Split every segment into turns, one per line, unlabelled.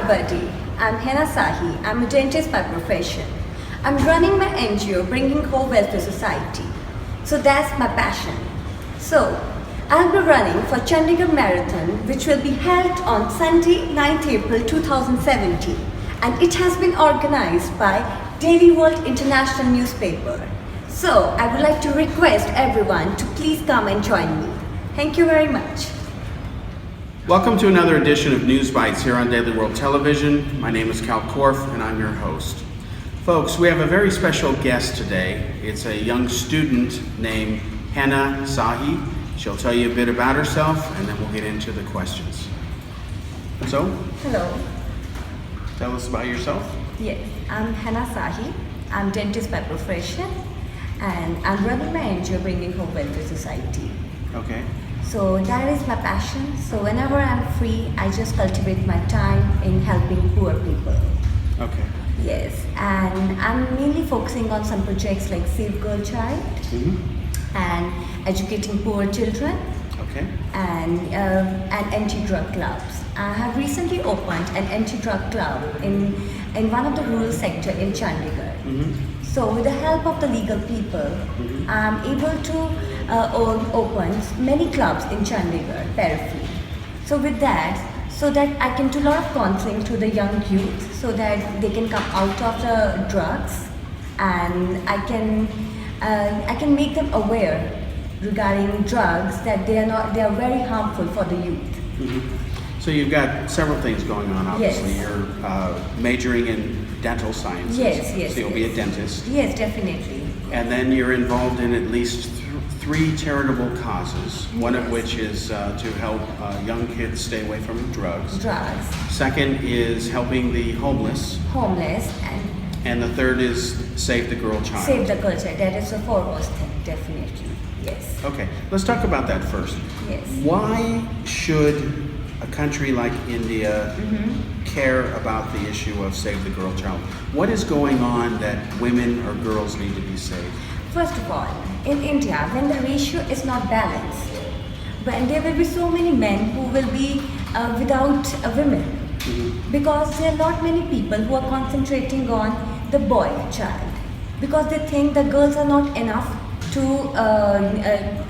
everybody, I'm Henna Sahi. I'm a dentist by profession. I'm running my NGO, bringing whole wealth to society. So that's my passion. So I'll be running for Chandigarh Marathon, which will be held on Sunday, 9th April 2017. And it has been organized by Daily World International newspaper. So I would like to request everyone to please come and join me. Thank you very much.
Welcome to another edition of News Bites here on Daily World Television. My name is Kal Korff and I'm your host. Folks, we have a very special guest today. It's a young student named Henna Sahi. She'll tell you a bit about herself and then we'll get into the questions. So,
Hello.
tell us about yourself.
Yes, I'm Henna Sahi. I'm dentist by profession and I'm running my NGO, bringing home wealth to society.
Okay.
So that is my passion. So whenever I'm free, I just cultivate my time in helping poor people.
Okay.
Yes, and I'm mainly focusing on some projects like Save Girl Child and educating poor children
Okay.
and anti-drug clubs. I have recently opened an anti-drug club in one of the rural sector in Chandigarh. So with the help of the legal people, I'm able to open many clubs in Chandigarh periphery. So with that, so that I can do a lot of counseling to the young youth, so that they can come out of the drugs, and I can make them aware regarding drugs, that they are very harmful for the youth.
So you've got several things going on, obviously.
Yes.
You're majoring in dental sciences.
Yes.
So you'll be a dentist.
Yes, definitely.
And then you're involved in at least three charitable causes, one of which is to help young kids stay away from drugs. Second is helping the homeless. And the third is Save the Girl Child.
Save the Girl Child. That is the foremost thing, definitely. Yes.
Okay, let's talk about that first.
Yes.
Why should a country like India care about the issue of Save the Girl Child? What is going on that women or girls need to be saved?
First of all, in India, when the ratio is not balanced, when there will be so many men who will be without women, because there are not many people who are concentrating on the boy child, because they think the girls are not enough to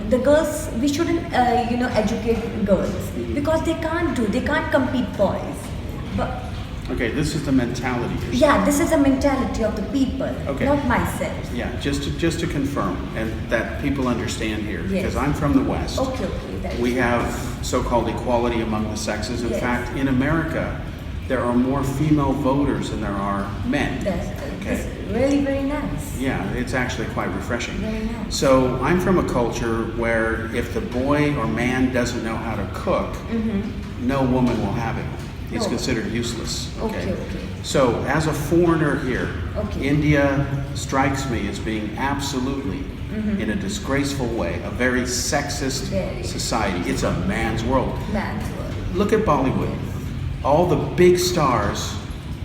the girls. We shouldn't educate girls because they can't compete boys. But
okay, this is the mentality issue.
yeah, this is the mentality of the people,
Okay.
not myself.
Yeah, just to confirm, and that people understand here, because
Yes.
I'm from the West.
Okay, that is
We have so-called equality among the sexes. In
Yes.
fact, in America, there are more female voters than there are men.
That's
Okay.
really very nice.
Yeah, it's actually quite refreshing.
Very nice.
So I'm from a culture where if the boy or man doesn't know how to cook, no woman will have him. He's
Oh.
considered useless.
Okay.
So as a foreigner here,
Okay.
India strikes me as being absolutely, in a disgraceful way, a very sexist
Very.
society. It's a man's world.
Man's world.
Look at Bollywood. All the big stars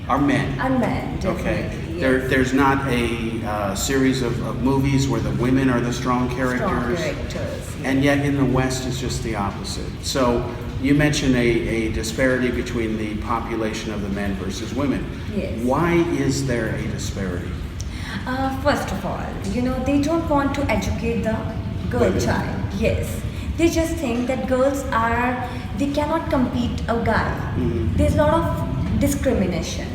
are men.
Unmanned,
Okay,
definitely. Yes.
there's not a series of movies where the women are the strong characters.
Strong characters.
And yet in the West it's just the opposite. So you mentioned a disparity between the population of the men versus women.
Yes.
Why is there a disparity?
First of all, they don't want to educate the girl
Women.
child. Yes. They just think that they cannot compete a guy. There's a lot of discrimination.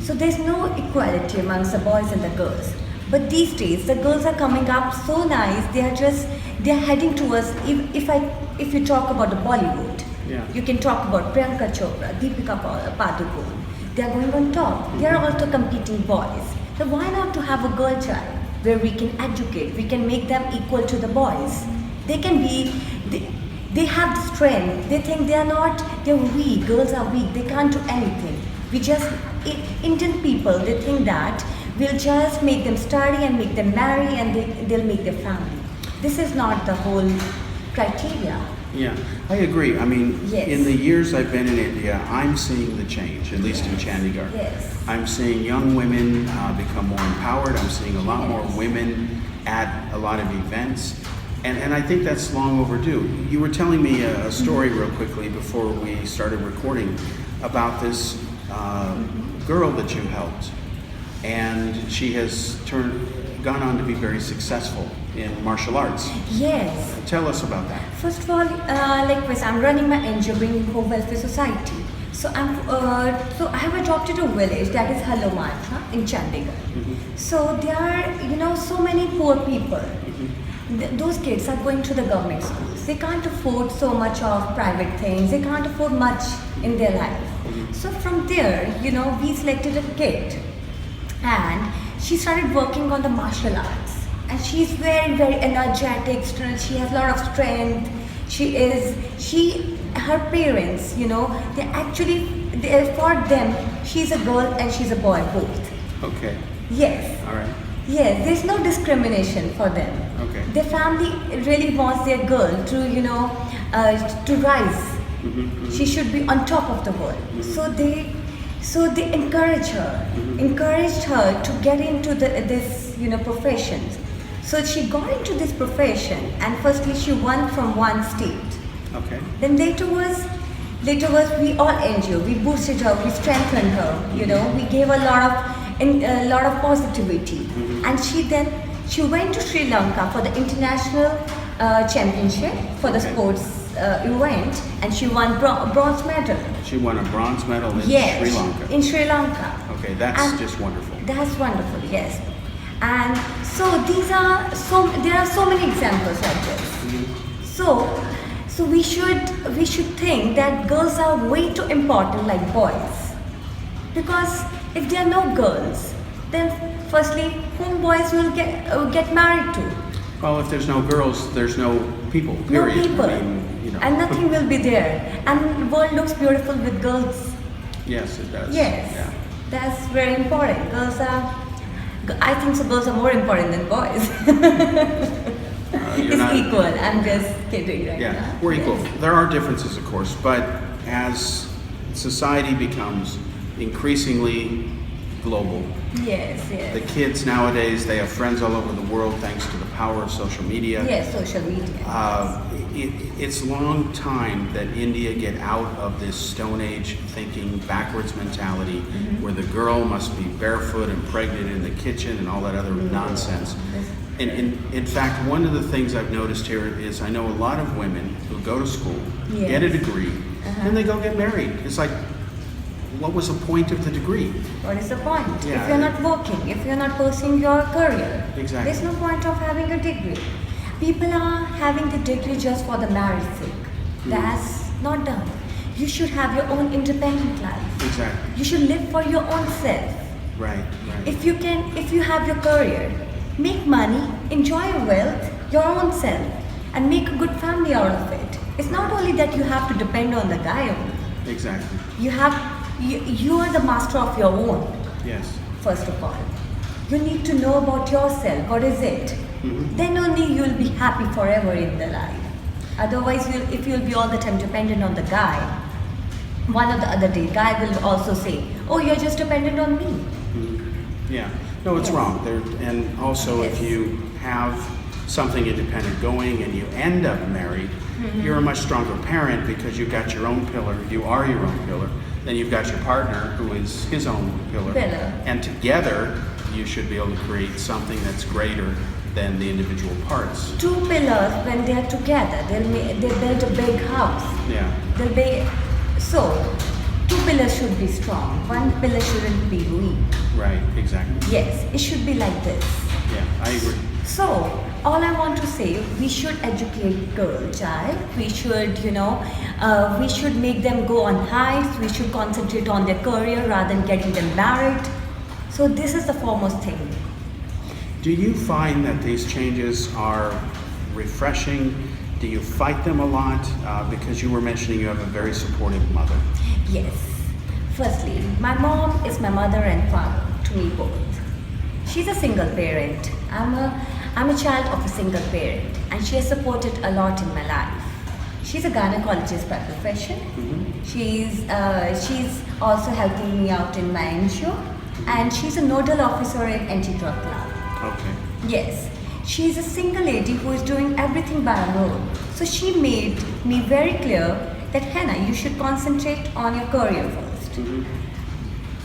So there's no equality amongst the boys and the girls. But these days, the girls are coming up so nice. They're heading towards. If you talk about the Bollywood,
Yeah.
you can talk about Priyanka Chopra, Deepika Padukone. They are going on top. They are also competing boys. So why not to have a girl child where we can educate? We can make them equal to the boys. They can be. They have the strength. They think they're weak. Girls are weak. They can't do anything. Indian people, they think that we'll just make them study and make them marry and they'll make their family. This is not the whole criteria.
Yeah, I agree. I mean,
Yes.
in the years I've been in India, I'm seeing the change, at least in Chandigarh.
Yes.
I'm seeing young women become more empowered. I'm seeing a lot more
Yes.
women at a lot of events. And I think that's long overdue. You were telling me a story real quickly before we started recording about this girl that you helped, and she has gone on to be very successful in martial arts.
Yes.
Tell us about that.
First of all, likewise, I'm running my NGO, Bringing Hope Welfare Society. So I have adopted a village that is Hello Mantra in Chandigarh. So there are, so many poor people. Those kids are going to the government schools. They can't afford so much of private things. They can't afford much in their life. So from there, we selected a kid, and she started working on the martial arts. And she's very, very energetic. She has a lot of strength. Her parents, for them, she's a girl and she's a boy both.
Okay.
Yes.
All right.
Yes, there's no discrimination for them.
Okay.
Their family really wants their girl to, to rise. She should be on top of the world. So they encouraged her to get into this, professions. So she got into this profession, and firstly she won from one state.
Okay.
Then later was we all NGO. We boosted her, we strengthened her. We gave a lot of positivity, and she went to Sri Lanka for the international championship for the sports event, and she won bronze medal.
She won a bronze medal in Sri Lanka.
In Sri Lanka.
Okay, that's just wonderful.
That's wonderful. Yes, and so there are so many examples like this. So we should think that girls are way too important like boys, because if there are no girls, then firstly, whom boys will get married to?
Well, if there's no girls, there's no people, period.
No people.
I mean,
And nothing will be there. And the world looks beautiful with girls.
Yes, it does.
Yes.
Yeah.
That's very important. I think so girls are more important than boys. It's equal. I'm just kidding right now.
Yeah, we're equal. There are differences, of course, but as society becomes increasingly global,
Yes.
the kids nowadays, they have friends all over the world thanks to the power of social media.
Yes, social media.
It's a long time that India get out of this Stone Age thinking, backwards mentality, where the girl must be barefoot and pregnant in the kitchen and all that other nonsense. And in fact, one of the things I've noticed here is I know a lot of women who go to school, get a degree, and they go get married. It's like, what was the point of the degree?
What is the point?
Yeah,
if you're not working, if you're not pursuing your career,
Exactly.
there's no point of having a degree. People are having the degree just for the marriage sake. That's not done. You should have your own independent life.
Exactly.
You should live for your own self.
Right.
If you have your career, make money, enjoy your wealth, your own self, and make a good family out of it. It's not only that you have to depend on the guy only.
Exactly.
You are the master of your own.
Yes.
First of all, you need to know about yourself. What is it? Then only you will be happy forever in the life. Otherwise, if you'll be all the time dependent on the guy, one or the other day, guy will also say, "Oh, you're just dependent on me."
Yeah. No, it's
Yes.
wrong. And also, if
Yes.
you have something independent going and you end up married, you're a much stronger parent because you've got your own pillar. You are your own pillar. Then you've got your partner who is his own pillar. And together, you should be able to create something that's greater than the individual parts.
Two pillars, when they are together, they build a big house.
Yeah.
So, two pillars should be strong. One pillar shouldn't be weak.
Right. Exactly.
Yes, it should be like this.
Yeah, I agree.
So, all I want to say, we should educate child. We should, we should make them go on hikes. We should concentrate on their career rather than getting them married. So this is the foremost thing.
Do you find that these changes are refreshing? Do you fight them a lot? Because you were mentioning you have a very supportive mother.
Yes. Firstly, my mom is my mother and father to me both. She's a single parent. I'm a child of a single parent, and she has supported a lot in my life. She's a gynecologist by profession. She's also helping me out in my NGO, and she's a nodal officer in Anti-Drug Club.
Okay.
Yes, she's a single lady who is doing everything by her own. So she made me very clear that Henna, you should concentrate on your career first. first.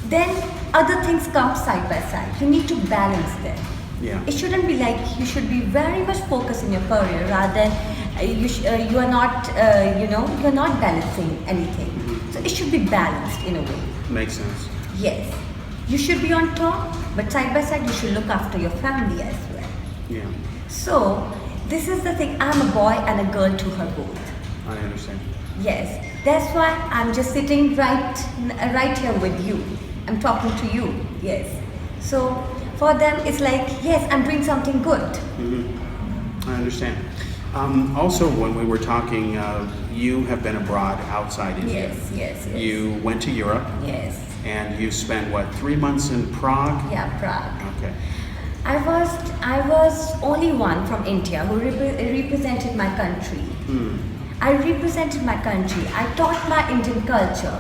Then other things come side by side. You need to balance them.
Yeah.
It shouldn't be like you should be very much focused in your career rather than you are not you're not balancing anything. So it should be balanced in a way.
Makes sense.
Yes, you should be on top, but side by side you should look after your family as well.
Yeah,
So this is the thing. I'm a boy and a girl to her both.
I understand.
Yes, that's why I'm just sitting right here with you. I'm talking to you. Yes. So for them, it's like, yes, I'm doing something good.
I understand. Also, when we were talking, you have been abroad outside India.
Yes.
You went to Europe.
Yes.
And you spent what, 3 months in Prague?
Yeah, Prague.
Okay.
I was only one from India who represented my country. I represented my country. I taught my Indian culture.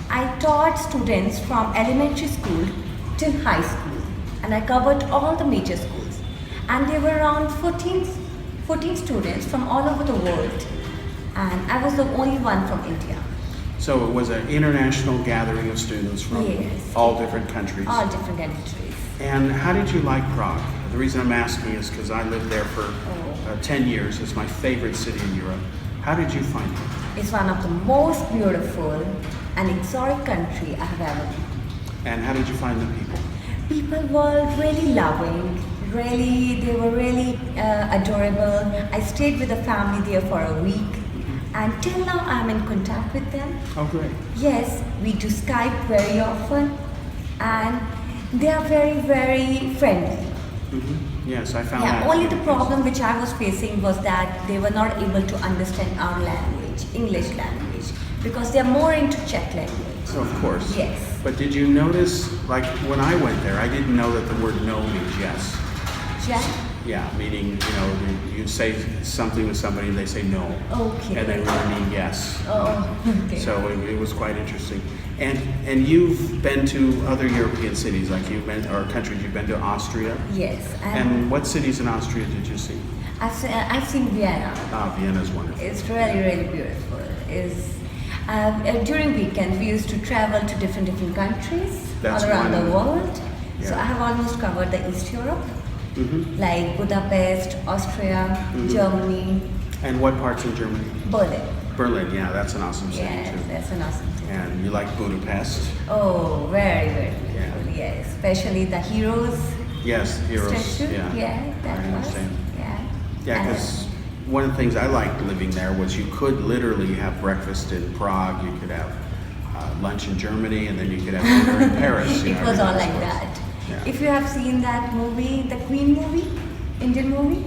I taught students from elementary school till high school, and I covered all the major schools. And there were around 14 students from all over the world, and I was the only one from India.
So it was an international gathering of students from
Yes.
all different countries.
All different countries.
And how did you like Prague? The reason I'm asking is because I lived there for 10 years. It's my favorite city in Europe. How did you find it?
It's one of the most beautiful and exotic country I have ever been.
And how did you find the people?
People were really loving, they were really adorable. I stayed with the family there for a week, and till now I'm in contact with them.
Oh, great.
Yes, we do Skype very often, and they are very, very friendly.
Yes, I found
Yeah,
that.
only the problem which I was facing was that they were not able to understand our language, English language, because they are more into Czech language.
Of course.
Yes.
But did you notice, like when I went there, I didn't know that the word no means yes.
Czech?
Yeah, meaning, you say something to somebody and they say no.
Okay.
And they really mean yes.
Oh, okay.
So it was quite interesting. And you've been to other European cities, like or countries. You've been to Austria.
Yes.
And what cities in Austria did you see?
I've seen Vienna.
Vienna's wonderful.
It's really, really beautiful. During weekends, we used to travel to different countries
That's
all around the
wonderful.
world. So
Yeah.
I have almost covered the East Europe, like Budapest, Austria, Germany,
And what parts in Germany?
Berlin.
Berlin, yeah, that's an awesome city
Yes,
too.
that's an awesome city.
And you like Budapest?
Oh, very, very beautiful.
Yeah.
Yes, especially the heroes
Yes, heroes.
statue.
Yeah,
that
I
was.
understand.
Yeah.
Yeah,
And-
because one of the things I liked living there was you could literally have breakfast in Prague, you could have lunch in Germany, and then you could have dinner in Paris.
It was all like
everything
that.
Yeah.
If you have seen that movie, the Queen movie, Indian movie,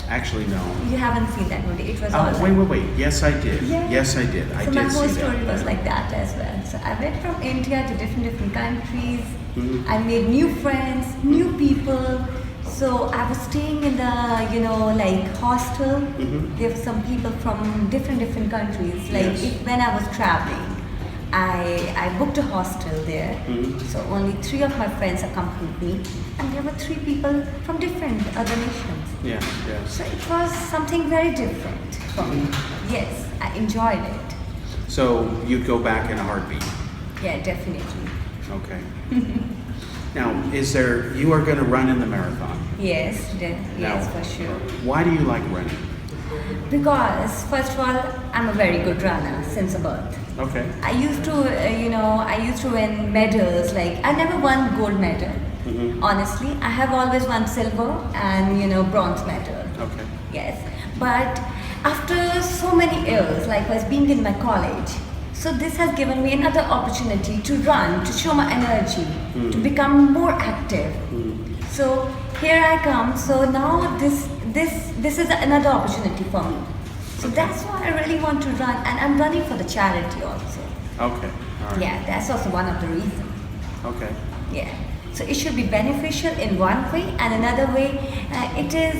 Actually, no.
you haven't seen that movie. It was all
Oh,
like
wait. Yes, I did.
Yeah.
Yes, I did. I
so
did
my whole
see
story
that.
was like that as well. So I went from India to different countries.
Mhm.
I made new friends, new people. So I was staying in the like hostel.
Mhm.
There were some people from different countries. Like
Yes.
when I was traveling, I booked a hostel there.
Mhm.
So only 3 of my friends accompanied me, and there were 3 people from different other nations.
Yes.
So it was something very different for me. Yes, I enjoyed it.
So you'd go back in a heartbeat.
Yeah, definitely.
Okay. Now, you are going to run in the marathon.
Yes,
Now,
yes, for sure.
Why do you like running?
Because first of all, I'm a very good runner since birth.
Okay.
I used to win medals. Like I never won gold medal. Honestly, I have always won silver and bronze medal.
Okay.
Yes, but after so many years, like I was being in my college, so this has given me another opportunity to run, to show my energy, to become more active. So here I come. So now this is another opportunity for me. So that's why I really want to run, and I'm running for the charity also.
Okay. All right.
Yeah, that's also one of the reasons.
Okay.
Yeah. So it should be beneficial in one way, and another way, it is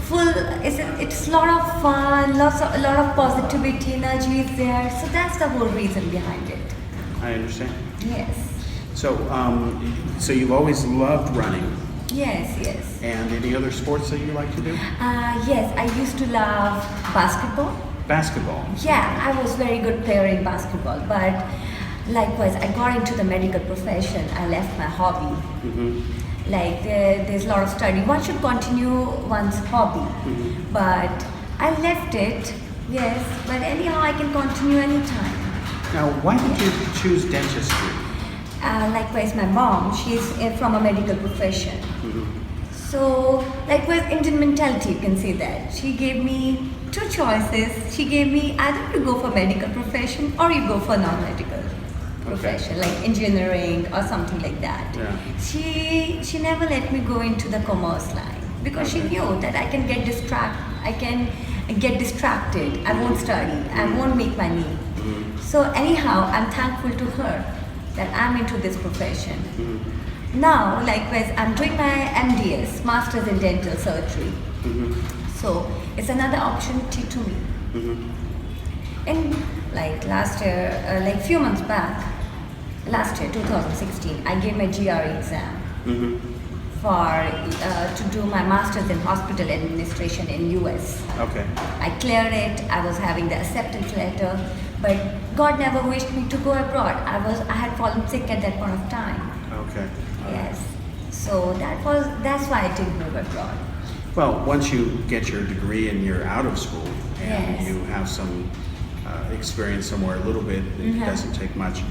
full. It's a lot of fun, a lot of positivity, energy is there. So that's the whole reason behind it.
I understand.
Yes.
So, so you've always loved running.
Yes.
And any other sports that you like to do?
Yes, I used to love basketball.
Basketball.
Yeah, I was very good player in basketball, but Likewise, I got into the medical profession. I left my hobby. Like there's a lot of study. One should continue one's hobby, but I left it. Yes, but anyhow, I can continue anytime.
Now, why did you choose dentistry?
Likewise, my mom, she's from a medical profession. So, likewise, Indian mentality, you can say that. She gave me two choices. She gave me either you go for medical profession or you go for non-medical profession, like engineering or something like that.
Yeah.
She never let me go into the commerce line because she knew that I can get distracted. I won't study. I won't make money. So anyhow, I'm thankful to her that I'm into this profession. Now, likewise, I'm doing my MDS, Masters in Dental Surgery. So it's another opportunity to me. And like last year, like few months back, last year, 2016, I gave my GRE exam to do my Masters in Hospital Administration in US.
Okay.
I cleared it. I was having the acceptance letter, but God never wished me to go abroad. I had fallen sick at that point of time.
Okay.
Yes. So that's why I didn't move abroad.
Well, once you get your degree and you're out of school and
Yes.
you have some experience somewhere a little bit, it doesn't take much.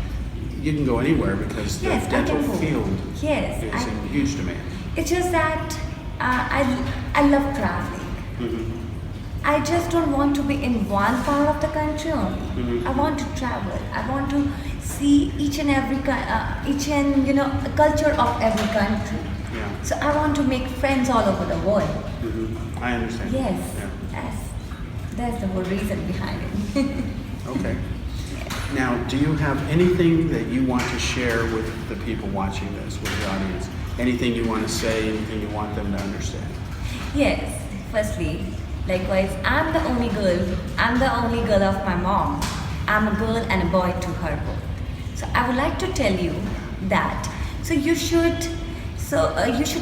You can go anywhere because the
Yes, I
dental
can go.
field
Yes,
is in huge demand.
It's just that I love traveling. I just don't want to be in one part of the country only. I want to travel. I want to see each and culture of every country.
Yeah.
So I want to make friends all over the world.
I understand.
Yes,
Yeah.
that's the whole reason behind it.
Okay. Now, do you have anything that you want to share with the people watching this, with the audience? Anything you want to say, anything you want them to understand?
Yes, firstly, likewise, I'm the only girl of my mom. I'm a girl and a boy to her both. So I would like to tell you that, you should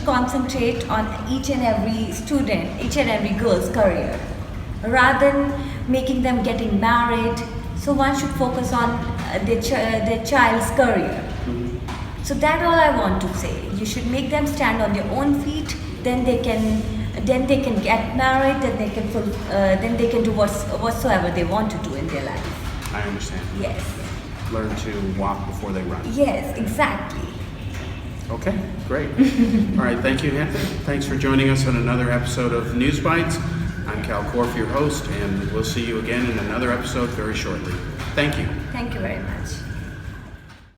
concentrate on each and every student, each and every girl's career, rather than making them getting married. So one should focus on their child's career. So that's all I want to say. You should make them stand on their own feet. Then they can get married. Then they can do whatsoever they want to do in their life.
I understand.
Yes.
Learn to walk before they run.
Yes, exactly.
Okay, great. All right, thank you, Henna. Thanks for joining us on another episode of News Bites. I'm Kal Korff, your host, and we'll see you again in another episode very shortly. Thank you.
Thank you very much.